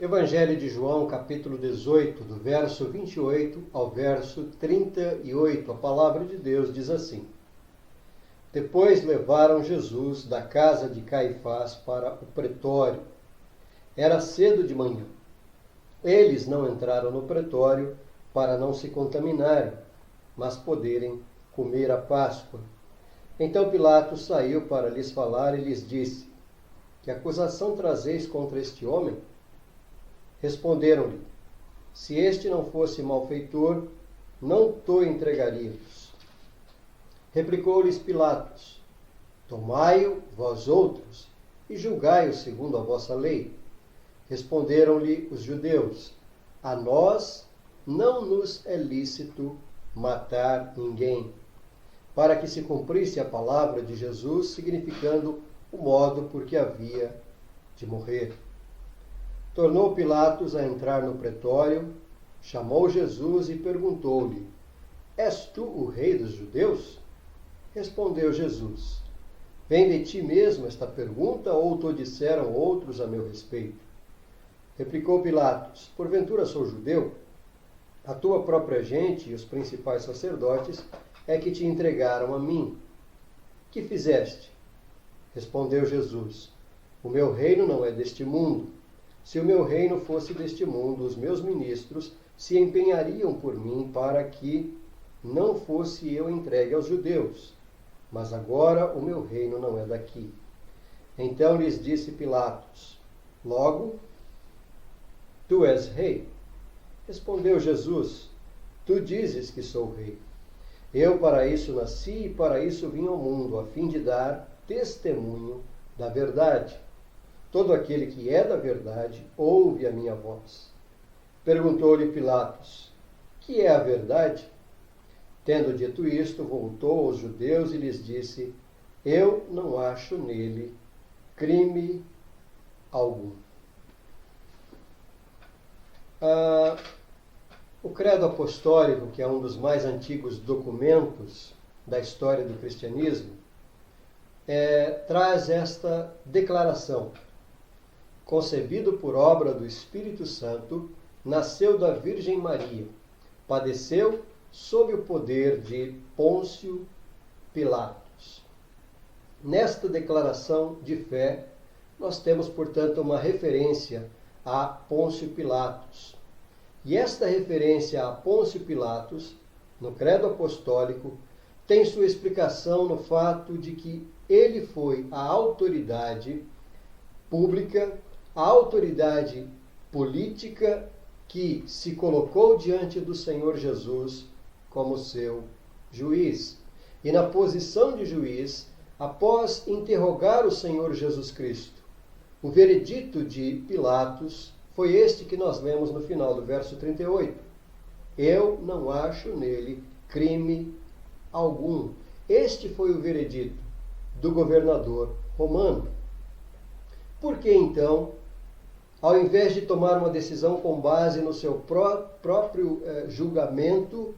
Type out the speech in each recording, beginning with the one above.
Evangelho de João, capítulo 18, do verso 28 ao verso 38, a palavra de Deus diz assim: Depois levaram Jesus da casa de Caifás para o pretório. Era cedo de manhã. Eles não entraram no pretório para não se contaminarem, mas poderem comer a Páscoa. Então Pilatos saiu para lhes falar e lhes disse: Que acusação trazeis contra este homem? Responderam-lhe: Se este não fosse malfeitor, não to entregaríamos. Replicou-lhes Pilatos: Tomai-o vós outros e julgai-o segundo a vossa lei. Responderam-lhe os judeus: A nós não nos é lícito matar ninguém, para que se cumprisse a palavra de Jesus, significando o modo por que havia de morrer. Tornou Pilatos a entrar no pretório, chamou Jesus e perguntou-lhe: És tu o rei dos judeus? Respondeu Jesus: Vem de ti mesmo esta pergunta, ou te disseram outros a meu respeito? Replicou Pilatos: Porventura sou judeu? A tua própria gente e os principais sacerdotes é que te entregaram a mim. Que fizeste? Respondeu Jesus: O meu reino não é deste mundo. Se o meu reino fosse deste mundo, os meus ministros se empenhariam por mim para que não fosse eu entregue aos judeus. Mas agora o meu reino não é daqui. Então lhes disse Pilatos: Logo, tu és rei? Respondeu Jesus: Tu dizes que sou rei. Eu para isso nasci e para isso vim ao mundo, a fim de dar testemunho da verdade. Todo aquele que é da verdade ouve a minha voz. Perguntou-lhe Pilatos: Que é a verdade? Tendo dito isto, voltou aos judeus e lhes disse: Eu não acho nele crime algum. O Credo Apostólico, que é um dos mais antigos documentos da história do cristianismo, traz esta declaração: Concebido por obra do Espírito Santo, nasceu da Virgem Maria, padeceu sob o poder de Pôncio Pilatos. Nesta declaração de fé, nós temos, portanto, uma referência a Pôncio Pilatos. E esta referência a Pôncio Pilatos, no Credo Apostólico, tem sua explicação no fato de que ele foi a autoridade pública, a autoridade política que se colocou diante do Senhor Jesus como seu juiz. E na posição de juiz, após interrogar o Senhor Jesus Cristo, o veredito de Pilatos foi este que nós lemos no final do verso 38. Eu não acho nele crime algum. Este foi o veredito do governador romano. Por que então, ao invés de tomar uma decisão com base no seu próprio julgamento,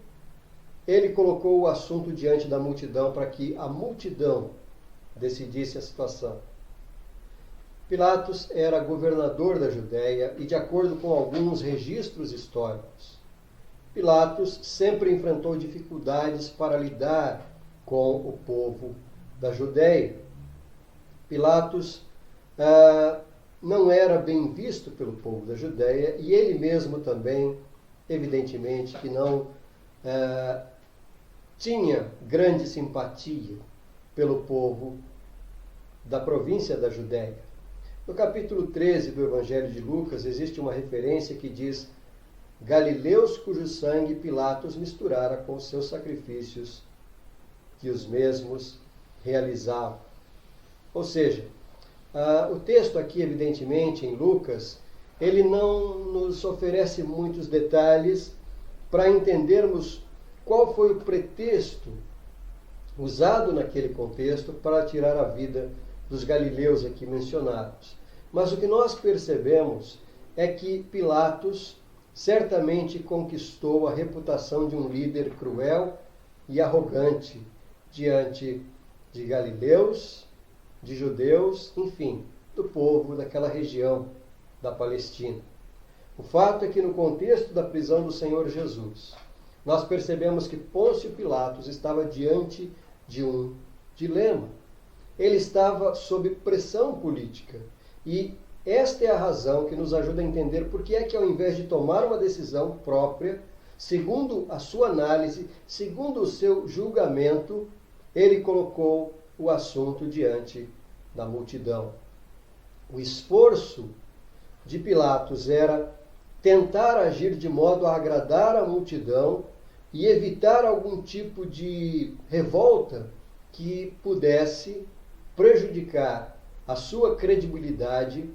ele colocou o assunto diante da multidão para que a multidão decidisse a situação? Pilatos era governador da Judéia e, de acordo com alguns registros históricos, Pilatos sempre enfrentou dificuldades para lidar com o povo da Judéia. Pilatos não era bem visto pelo povo da Judéia e ele mesmo também, evidentemente, que não tinha grande simpatia pelo povo da província da Judéia. No capítulo 13 do Evangelho de Lucas existe uma referência que diz: Galileus cujo sangue Pilatos misturara com os seus sacrifícios que os mesmos realizavam. Ou seja, o texto aqui, evidentemente, em Lucas, ele não nos oferece muitos detalhes para entendermos qual foi o pretexto usado naquele contexto para tirar a vida dos galileus aqui mencionados. Mas o que nós percebemos é que Pilatos certamente conquistou a reputação de um líder cruel e arrogante diante de galileus, de judeus, enfim, do povo daquela região da Palestina. O fato é que no contexto da prisão do Senhor Jesus, nós percebemos que Pôncio Pilatos estava diante de um dilema. Ele estava sob pressão política. E esta é a razão que nos ajuda a entender por que é que, ao invés de tomar uma decisão própria, segundo a sua análise, segundo o seu julgamento, ele colocou o assunto diante da multidão. O esforço de Pilatos era tentar agir de modo a agradar a multidão e evitar algum tipo de revolta que pudesse prejudicar a sua credibilidade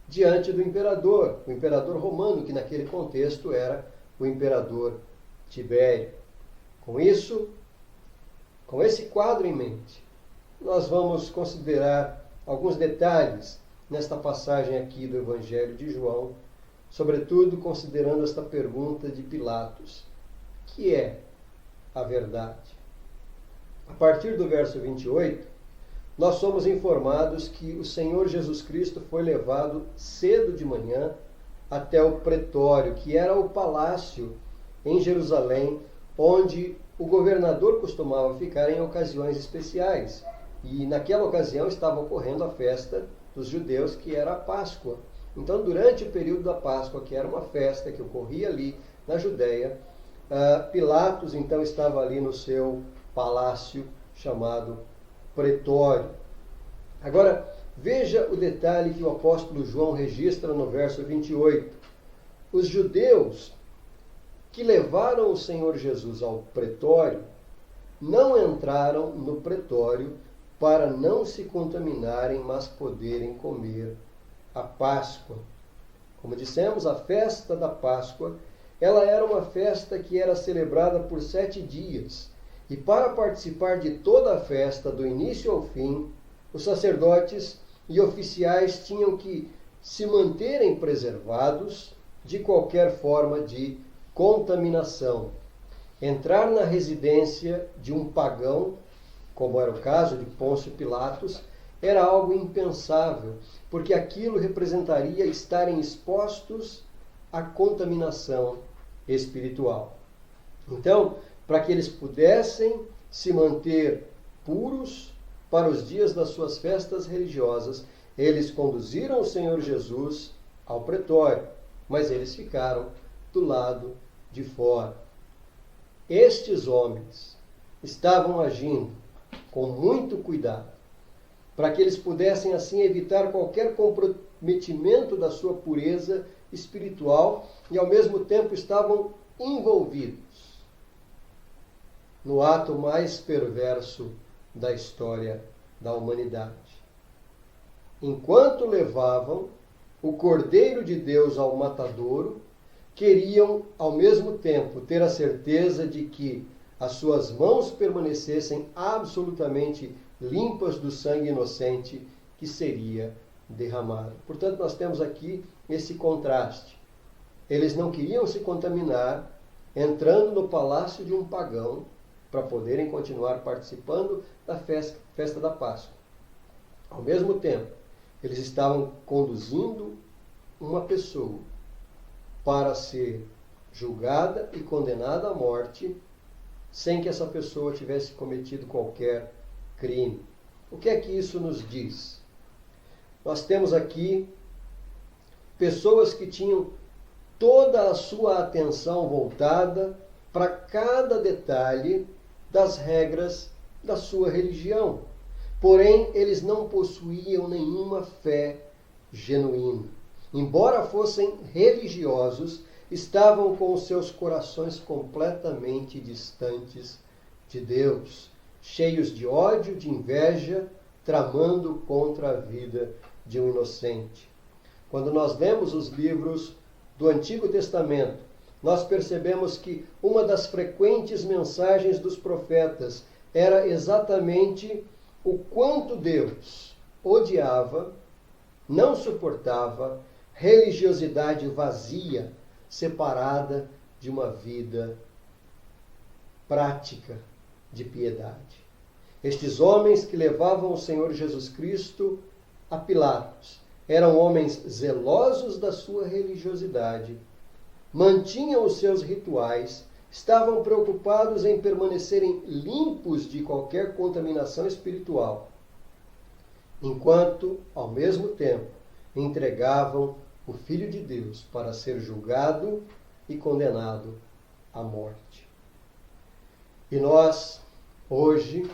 diante do imperador, o imperador romano, que naquele contexto era o imperador Tibério. Com isso, com esse quadro em mente, nós vamos considerar alguns detalhes nesta passagem aqui do Evangelho de João, sobretudo considerando esta pergunta de Pilatos: que é a verdade? A partir do verso 28, nós somos informados que o Senhor Jesus Cristo foi levado cedo de manhã até o pretório, que era o palácio em Jerusalém, onde o governador costumava ficar em ocasiões especiais. E naquela ocasião estava ocorrendo a festa dos judeus, que era a Páscoa. Então, durante o período da Páscoa, que era uma festa que ocorria ali na Judéia, Pilatos então estava ali no seu palácio chamado pretório. Agora, veja o detalhe que o apóstolo João registra no verso 28. Os judeus que levaram o Senhor Jesus ao pretório não entraram no pretório para não se contaminarem, mas poderem comer a Páscoa. Como dissemos, a festa da Páscoa, ela era uma festa que era celebrada por 7 dias. E para participar de toda a festa, do início ao fim, os sacerdotes e oficiais tinham que se manterem preservados de qualquer forma de contaminação. Entrar na residência de um pagão, como era o caso de Pôncio Pilatos, era algo impensável, porque aquilo representaria estarem expostos à contaminação espiritual. Então, para que eles pudessem se manter puros para os dias das suas festas religiosas, eles conduziram o Senhor Jesus ao pretório, mas eles ficaram do lado de fora. Estes homens estavam agindo com muito cuidado, para que eles pudessem assim evitar qualquer comprometimento da sua pureza espiritual e ao mesmo tempo estavam envolvidos no ato mais perverso da história da humanidade. Enquanto levavam o Cordeiro de Deus ao matadouro, queriam ao mesmo tempo ter a certeza de que as suas mãos permanecessem absolutamente limpas do sangue inocente que seria derramado. Portanto, nós temos aqui esse contraste. Eles não queriam se contaminar entrando no palácio de um pagão para poderem continuar participando da festa da Páscoa. Ao mesmo tempo, eles estavam conduzindo uma pessoa para ser julgada e condenada à morte, sem que essa pessoa tivesse cometido qualquer crime. O que é que isso nos diz? Nós temos aqui pessoas que tinham toda a sua atenção voltada para cada detalhe das regras da sua religião. Porém, eles não possuíam nenhuma fé genuína. Embora fossem religiosos, estavam com os seus corações completamente distantes de Deus, cheios de ódio, de inveja, tramando contra a vida de um inocente. Quando nós lemos os livros do Antigo Testamento, nós percebemos que uma das frequentes mensagens dos profetas era exatamente o quanto Deus odiava, não suportava religiosidade vazia, separada de uma vida prática de piedade. Estes homens que levavam o Senhor Jesus Cristo a Pilatos eram homens zelosos da sua religiosidade, mantinham os seus rituais, estavam preocupados em permanecerem limpos de qualquer contaminação espiritual, enquanto, ao mesmo tempo, entregavam o Filho de Deus para ser julgado e condenado à morte. E nós, hoje,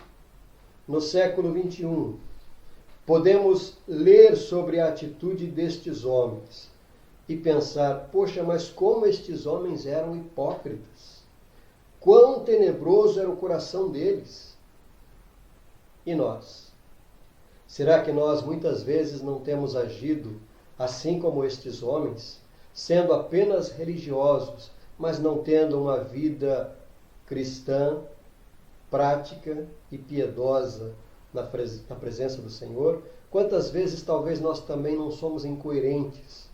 no século XXI, podemos ler sobre a atitude destes homens e pensar, poxa, mas como estes homens eram hipócritas! Quão tenebroso era o coração deles! E nós? Será que nós muitas vezes não temos agido assim como estes homens, sendo apenas religiosos, mas não tendo uma vida cristã, prática e piedosa na presença do Senhor? Quantas vezes talvez nós também não somos incoerentes,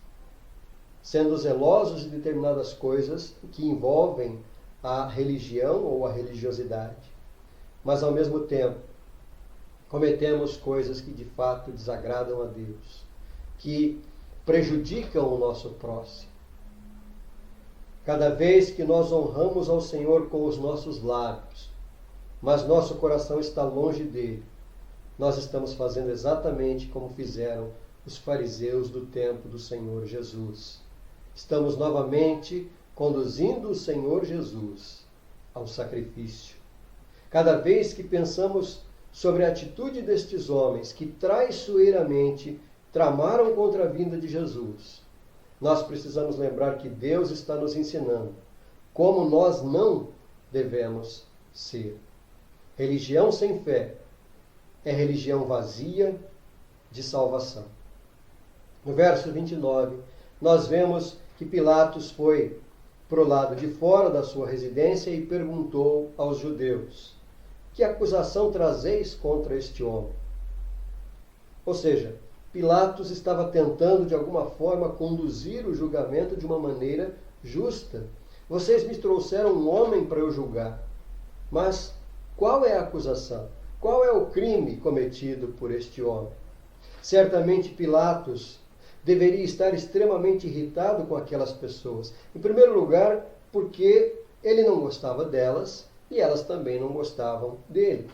sendo zelosos de determinadas coisas que envolvem a religião ou a religiosidade, mas ao mesmo tempo cometemos coisas que de fato desagradam a Deus, que prejudicam o nosso próximo. Cada vez que nós honramos ao Senhor com os nossos lábios, mas nosso coração está longe dele, nós estamos fazendo exatamente como fizeram os fariseus do tempo do Senhor Jesus. Estamos novamente conduzindo o Senhor Jesus ao sacrifício. Cada vez que pensamos sobre a atitude destes homens que traiçoeiramente tramaram contra a vinda de Jesus, nós precisamos lembrar que Deus está nos ensinando como nós não devemos ser. Religião sem fé é religião vazia de salvação. No verso 29, nós vemos que Pilatos foi para o lado de fora da sua residência e perguntou aos judeus: que acusação trazeis contra este homem? Ou seja, Pilatos estava tentando de alguma forma conduzir o julgamento de uma maneira justa. Vocês me trouxeram um homem para eu julgar, mas qual é a acusação? Qual é o crime cometido por este homem? Certamente Pilatos deveria estar extremamente irritado com aquelas pessoas. Em primeiro lugar, porque ele não gostava delas e elas também não gostavam dele.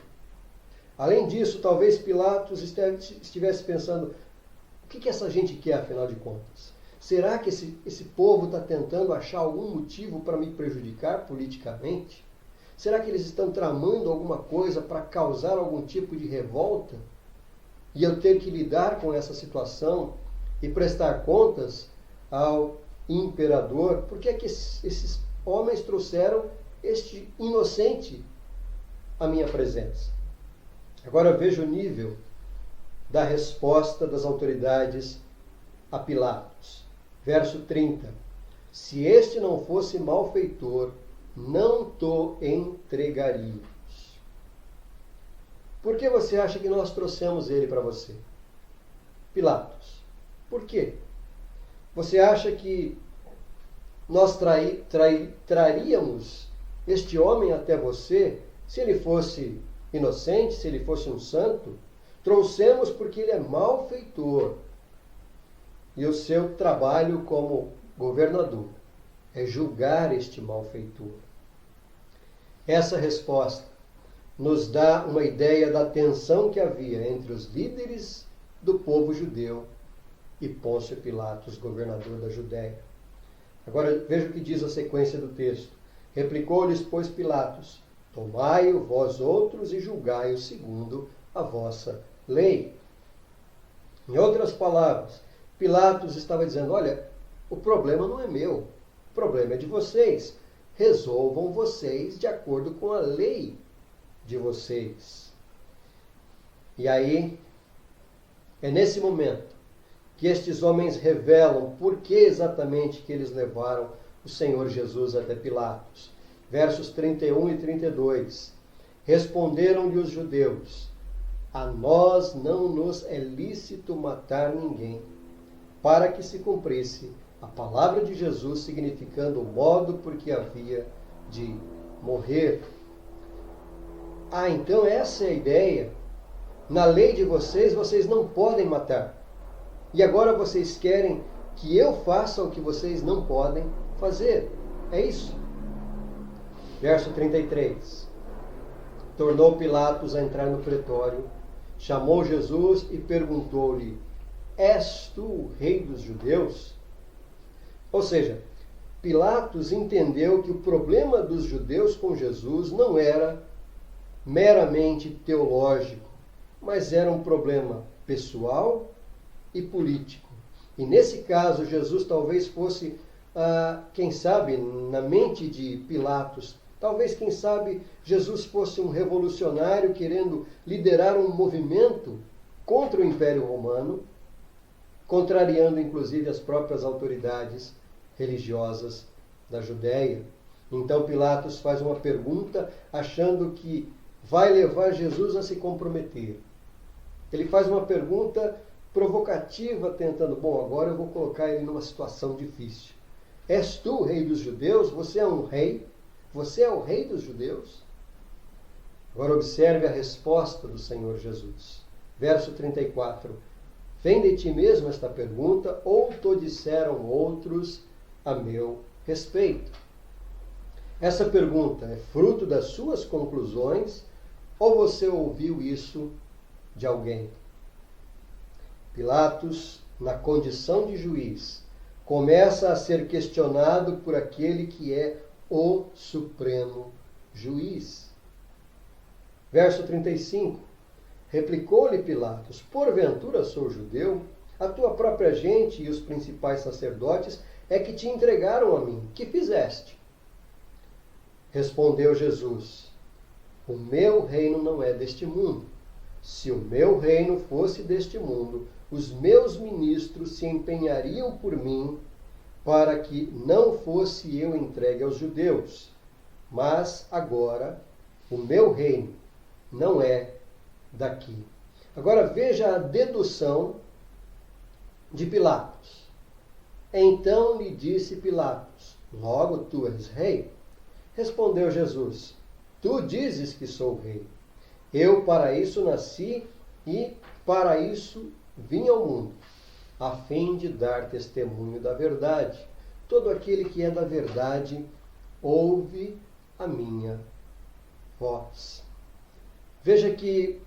Além disso, talvez Pilatos estivesse pensando: o que essa gente quer, afinal de contas? Será que esse povo está tentando achar algum motivo para me prejudicar politicamente? Será que eles estão tramando alguma coisa para causar algum tipo de revolta? E eu ter que lidar com essa situação e prestar contas ao imperador? Por que é que esses homens trouxeram este inocente à minha presença? Agora veja o nível da resposta das autoridades a Pilatos. Verso 30. Se este não fosse malfeitor, não te entregaríamos. Por que você acha que nós trouxemos ele para você? Pilatos. Por quê? Você acha que nós traríamos este homem até você se ele fosse inocente, se ele fosse um santo? Trouxemos porque ele é malfeitor. E o seu trabalho como governador é julgar este malfeitor. Essa resposta nos dá uma ideia da tensão que havia entre os líderes do povo judeu e Pôncio Pilatos, governador da Judéia. Agora veja o que diz a sequência do texto. Replicou-lhes, pois, Pilatos: tomai-o vós outros e julgai-o segundo a vossa lei. Em outras palavras, Pilatos estava dizendo: olha, o problema não é meu, o problema é de vocês. Resolvam vocês de acordo com a lei de vocês. E aí, é nesse momento que estes homens revelam por que exatamente que eles levaram o Senhor Jesus até Pilatos. Versos 31 e 32. Responderam-lhe os judeus: a nós não nos é lícito matar ninguém, para que se cumprisse a palavra de Jesus, significando o modo por que havia de morrer. Ah, então essa é a ideia. Na lei de vocês, vocês não podem matar. E agora vocês querem que eu faça o que vocês não podem fazer. É isso. Verso 33. Tornou Pilatos a entrar no pretório, chamou Jesus e perguntou-lhe: És tu o rei dos judeus? Ou seja, Pilatos entendeu que o problema dos judeus com Jesus não era meramente teológico, mas era um problema pessoal e político. E nesse caso, Jesus talvez fosse, quem sabe, na mente de Pilatos, talvez, quem sabe, Jesus fosse um revolucionário querendo liderar um movimento contra o Império Romano, contrariando inclusive as próprias autoridades religiosas da Judéia. Então Pilatos faz uma pergunta achando que vai levar Jesus a se comprometer. Ele faz uma pergunta provocativa, tentando, agora eu vou colocar ele numa situação difícil. És tu o rei dos judeus? Você é um rei? Você é o rei dos judeus? Agora observe a resposta do Senhor Jesus. Verso 34. Vem de ti mesmo esta pergunta, ou te disseram outros a meu respeito? Essa pergunta é fruto das suas conclusões, ou você ouviu isso de alguém? Pilatos, na condição de juiz, começa a ser questionado por aquele que é o supremo juiz. Verso 35. Replicou-lhe Pilatos: porventura sou judeu? A tua própria gente e os principais sacerdotes é que te entregaram a mim. Que fizeste? Respondeu Jesus: o meu reino não é deste mundo. Se o meu reino fosse deste mundo, os meus ministros se empenhariam por mim para que não fosse eu entregue aos judeus. Mas agora o meu reino não é daqui. Agora veja a dedução de Pilatos. Então lhe disse Pilatos: logo tu és rei? Respondeu Jesus: tu dizes que sou rei. Eu para isso nasci e para isso vim ao mundo, a fim de dar testemunho da verdade. Todo aquele que é da verdade ouve a minha voz. Veja que,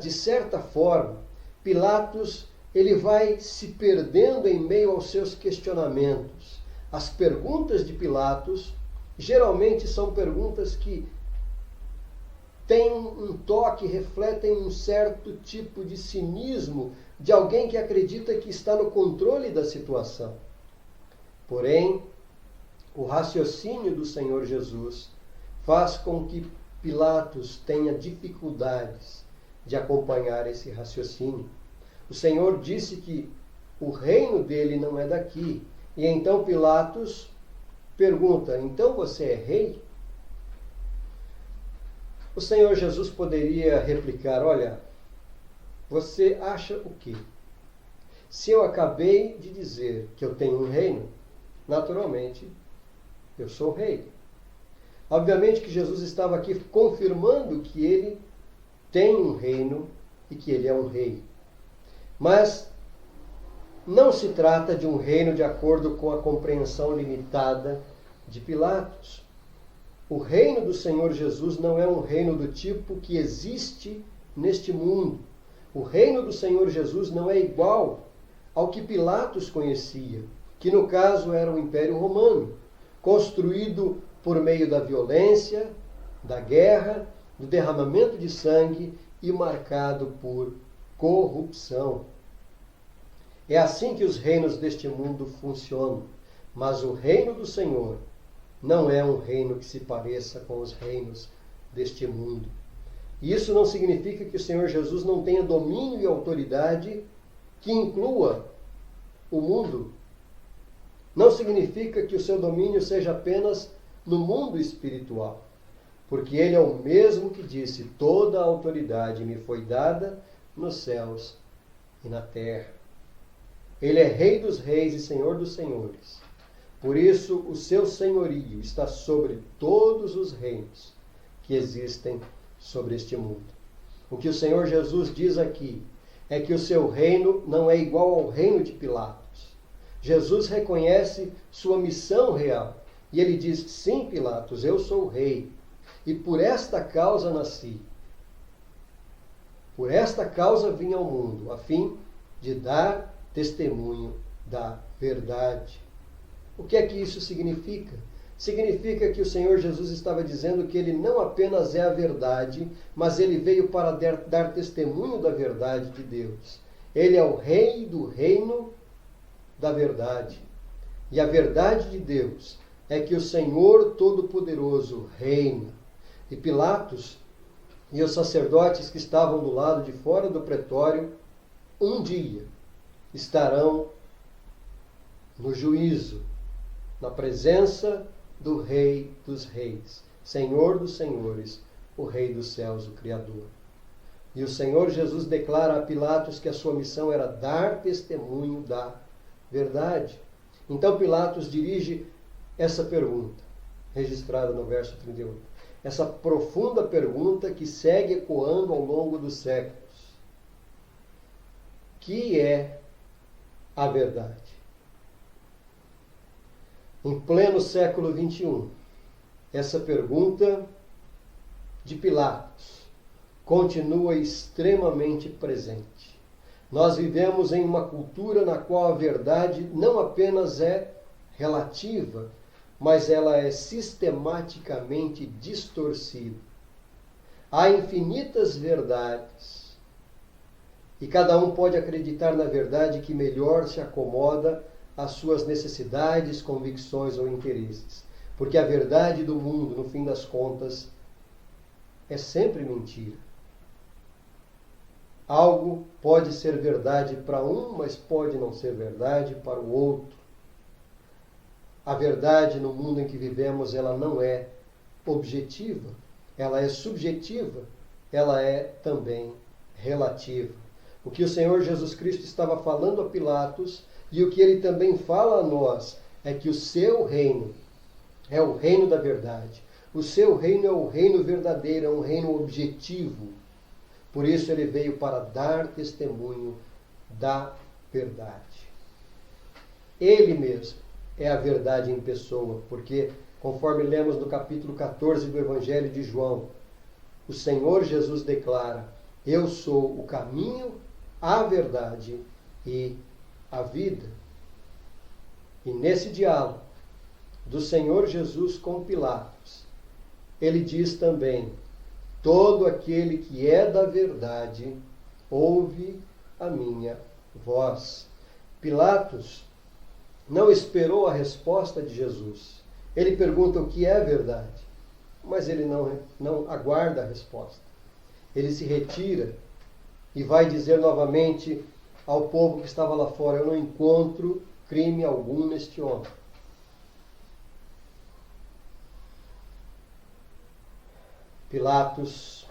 de certa forma, Pilatos ele vai se perdendo em meio aos seus questionamentos. As perguntas de Pilatos geralmente são perguntas que têm um toque, refletem um certo tipo de cinismo de alguém que acredita que está no controle da situação. Porém, o raciocínio do Senhor Jesus faz com que Pilatos tenha dificuldades de acompanhar esse raciocínio. O Senhor disse que o reino dele não é daqui. E então Pilatos pergunta: então você é rei? O Senhor Jesus poderia replicar: olha, você acha o quê? Se eu acabei de dizer que eu tenho um reino, naturalmente eu sou rei. Obviamente que Jesus estava aqui confirmando que ele tem um reino e que ele é um rei. Mas não se trata de um reino de acordo com a compreensão limitada de Pilatos. O reino do Senhor Jesus não é um reino do tipo que existe neste mundo. O reino do Senhor Jesus não é igual ao que Pilatos conhecia, que no caso era o Império Romano, construído por meio da violência, da guerra, do derramamento de sangue e marcado por corrupção. É assim que os reinos deste mundo funcionam, mas o reino do Senhor não é um reino que se pareça com os reinos deste mundo. E isso não significa que o Senhor Jesus não tenha domínio e autoridade que inclua o mundo. Não significa que o seu domínio seja apenas no mundo espiritual, porque ele é o mesmo que disse: toda a autoridade me foi dada nos céus e na terra. Ele é Rei dos reis e Senhor dos senhores. Por isso, o seu senhorio está sobre todos os reinos que existem sobre este mundo. O que o Senhor Jesus diz aqui é que o seu reino não é igual ao reino de Pilatos. Jesus reconhece sua missão real. E ele diz: sim, Pilatos, eu sou o rei. E por esta causa nasci. Por esta causa vim ao mundo, a fim de dar testemunho da verdade. O que é que isso significa? Significa que o Senhor Jesus estava dizendo que ele não apenas é a verdade, mas ele veio para dar testemunho da verdade de Deus. Ele é o rei do reino da verdade. E a verdade de Deus é que o Senhor Todo-Poderoso reina. E Pilatos e os sacerdotes que estavam do lado de fora do pretório, um dia estarão no juízo, na presença do Rei dos Reis, Senhor dos Senhores, o Rei dos céus, o Criador. E o Senhor Jesus declara a Pilatos que a sua missão era dar testemunho da verdade. Então Pilatos dirige essa pergunta, registrada no verso 38. Essa profunda pergunta que segue ecoando ao longo dos séculos. Que é a verdade? Em pleno século XXI, essa pergunta de Pilatos continua extremamente presente. Nós vivemos em uma cultura na qual a verdade não apenas é relativa, mas ela é sistematicamente distorcida. Há infinitas verdades, e cada um pode acreditar na verdade que melhor se acomoda às suas necessidades, convicções ou interesses. Porque a verdade do mundo, no fim das contas, é sempre mentira. Algo pode ser verdade para um, mas pode não ser verdade para o outro. A verdade no mundo em que vivemos, ela não é objetiva, ela é subjetiva, ela é também relativa. O que o Senhor Jesus Cristo estava falando a Pilatos e o que ele também fala a nós é que o seu reino é o reino da verdade. O seu reino é o reino verdadeiro, é um reino objetivo. Por isso ele veio para dar testemunho da verdade. Ele mesmo é a verdade em pessoa, porque, conforme lemos no capítulo 14 do Evangelho de João, o Senhor Jesus declara: eu sou o caminho, a verdade e a vida. E nesse diálogo do Senhor Jesus com Pilatos, ele diz também: todo aquele que é da verdade ouve a minha voz. Pilatos não esperou a resposta de Jesus. Ele pergunta o que é verdade, mas ele não aguarda a resposta. Ele se retira e vai dizer novamente ao povo que estava lá fora: eu não encontro crime algum neste homem. Pilatos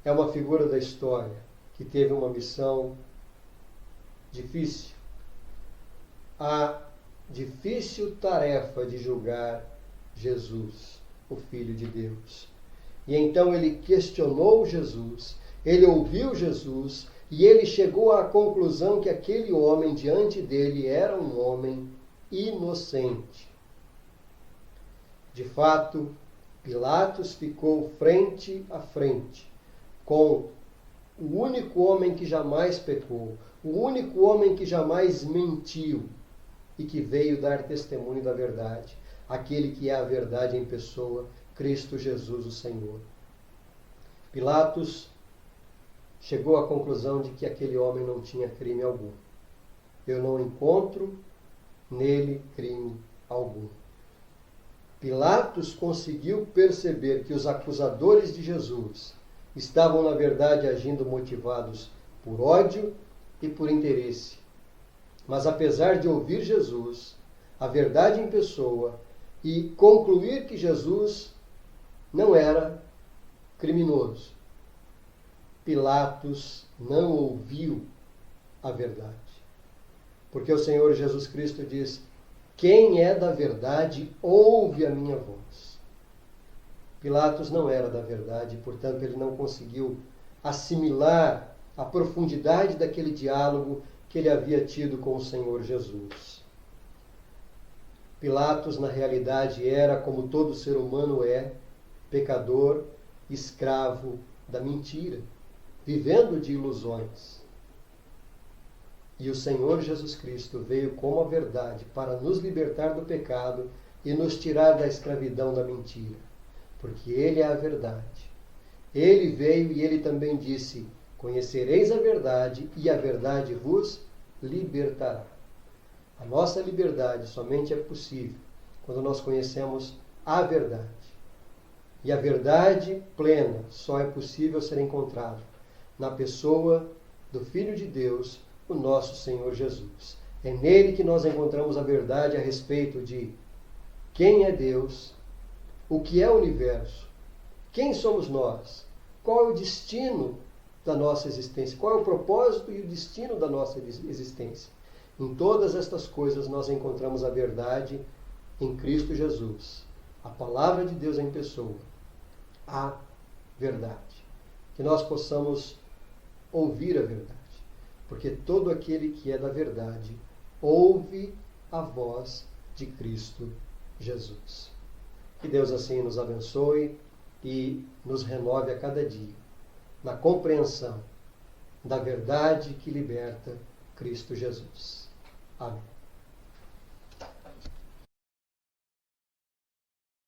é uma figura da história que teve uma missão difícil. A difícil tarefa de julgar Jesus, o Filho de Deus. E então ele questionou Jesus, ele ouviu Jesus e ele chegou à conclusão que aquele homem diante dele era um homem inocente. De fato, Pilatos ficou frente a frente com o único homem que jamais pecou, o único homem que jamais mentiu e que veio dar testemunho da verdade, aquele que é a verdade em pessoa, Cristo Jesus, o Senhor. Pilatos chegou à conclusão de que aquele homem não tinha crime algum. Eu não encontro nele crime algum. Pilatos conseguiu perceber que os acusadores de Jesus estavam, na verdade, agindo motivados por ódio e por interesse. Mas apesar de ouvir Jesus, a verdade em pessoa, e concluir que Jesus não era criminoso, Pilatos não ouviu a verdade. Porque o Senhor Jesus Cristo diz: quem é da verdade, ouve a minha voz. Pilatos não era da verdade, portanto ele não conseguiu assimilar a profundidade daquele diálogo que ele havia tido com o Senhor Jesus. Pilatos, na realidade, era, como todo ser humano é, pecador, escravo da mentira, vivendo de ilusões. E o Senhor Jesus Cristo veio como a verdade para nos libertar do pecado e nos tirar da escravidão da mentira, porque Ele é a verdade. Ele veio e Ele também disse: conhecereis a verdade e a verdade vos libertará. A nossa liberdade somente é possível quando nós conhecemos a verdade. E a verdade plena só é possível ser encontrada na pessoa do Filho de Deus, o nosso Senhor Jesus. É nele que nós encontramos a verdade a respeito de quem é Deus, o que é o universo, quem somos nós, qual é o destino da nossa existência, qual é o propósito e o destino da nossa existência. Em todas estas coisas nós encontramos a verdade em Cristo Jesus, a palavra de Deus em pessoa, a verdade. Que nós possamos ouvir a verdade, porque todo aquele que é da verdade ouve a voz de Cristo Jesus. Que Deus assim nos abençoe e nos renove a cada dia na compreensão da verdade que liberta, Cristo Jesus. Amém.